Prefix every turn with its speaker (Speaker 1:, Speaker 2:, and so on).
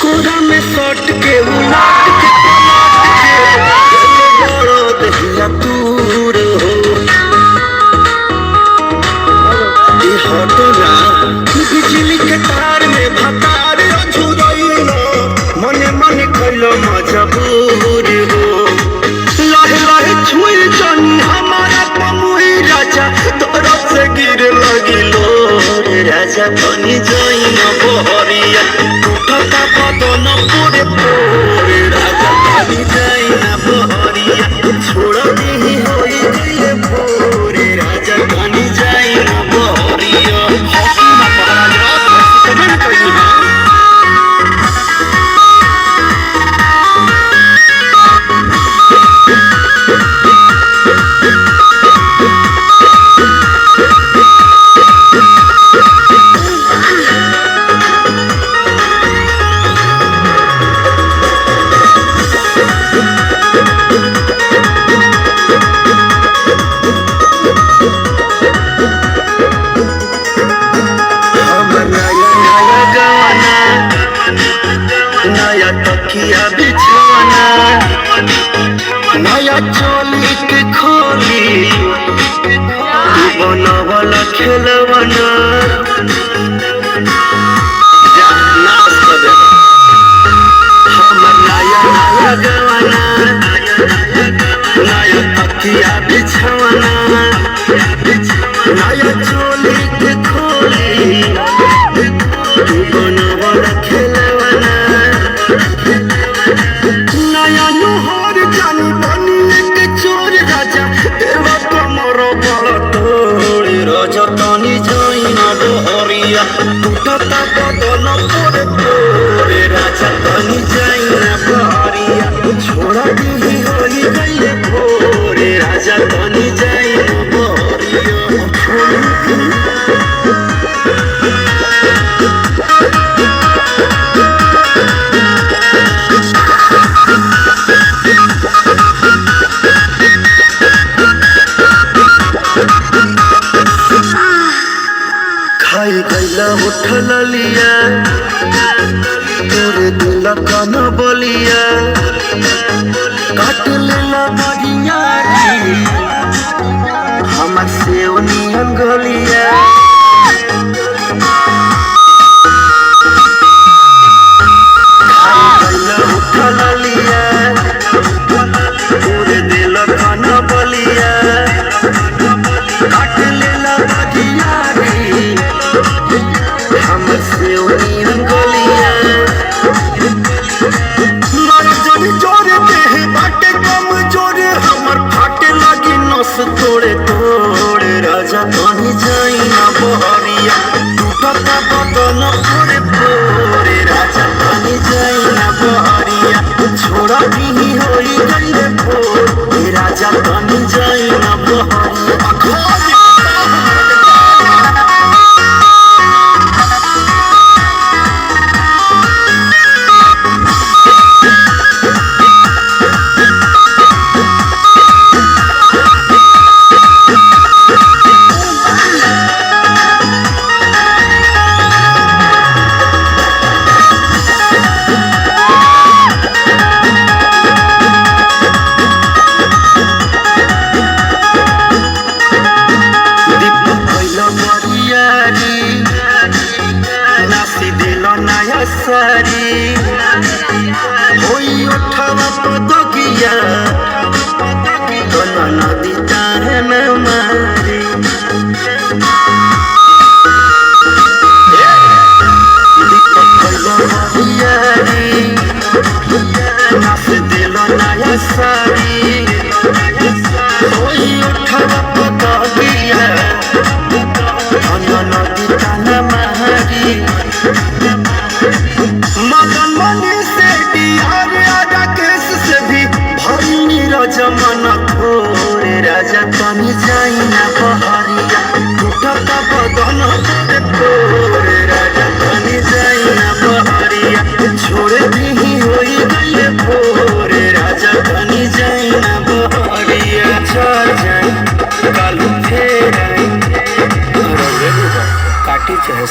Speaker 1: कोरा में सट के उलाट के बड़ो दहिया दूर हो हटना बिजली के तार में भतार अझुरैलो मने मने कैलो मजबूर हो लहे लहे छुई जनी हमारा पमुई राजा तोरा से गिर लगिलो राजा बनी जाई न बहरिया उठता बदन पूरे पूरे राजा बनी जाई न बहरिया छोड़ दी होई गई पूरे राजा बनी जाई न बहरिया हॉकी में महाराज रात में कमेंट करी हां तकिया बिछवाना नया चोली के खोली बनवल खेलवाना हमर नया नया गवाना नया तकिया बिछवाना नया चोली के खोली बनवल खेलवाना नया नुहर जानी बनी के चोर राजा देवा कमर बड़ तोड़े राजा तनी जाई न बहरिया टूटता बदन पूरे पूरे राजा तनी जाई न बहरिया छोड़ा दी होई गई भोरे राजा तनी जाई न बहरिया खाई गैला उठल लिया तोरे दिल कन बलिया काट लेला बढ़िया हमर सेव नियन गलिया खाई गैला उठल लिया तोरे दिल कन बलिया काट लेला बढ़िया हमर सेवनी रंगोलिया मारे जनी जोरे देह बाटे कम जोरे हमर फाटे लगी नस तोड़े तोड़े राजा तनी जाई ना बहरिया टूटता बदन पूरे पूरे राजा तनी जाई ना बहरिया छोड़ा दी होई गई भोरे राजा तनी जाई ना बहरिया सारी होई उठावा पदगिया दोनों नदी तारे में मारी नाच दिलो नया सारी होई उठावा पदगिया दोनों नदी तारे मारी मदन मनी से डियार आजा केस से भी भरी चाहे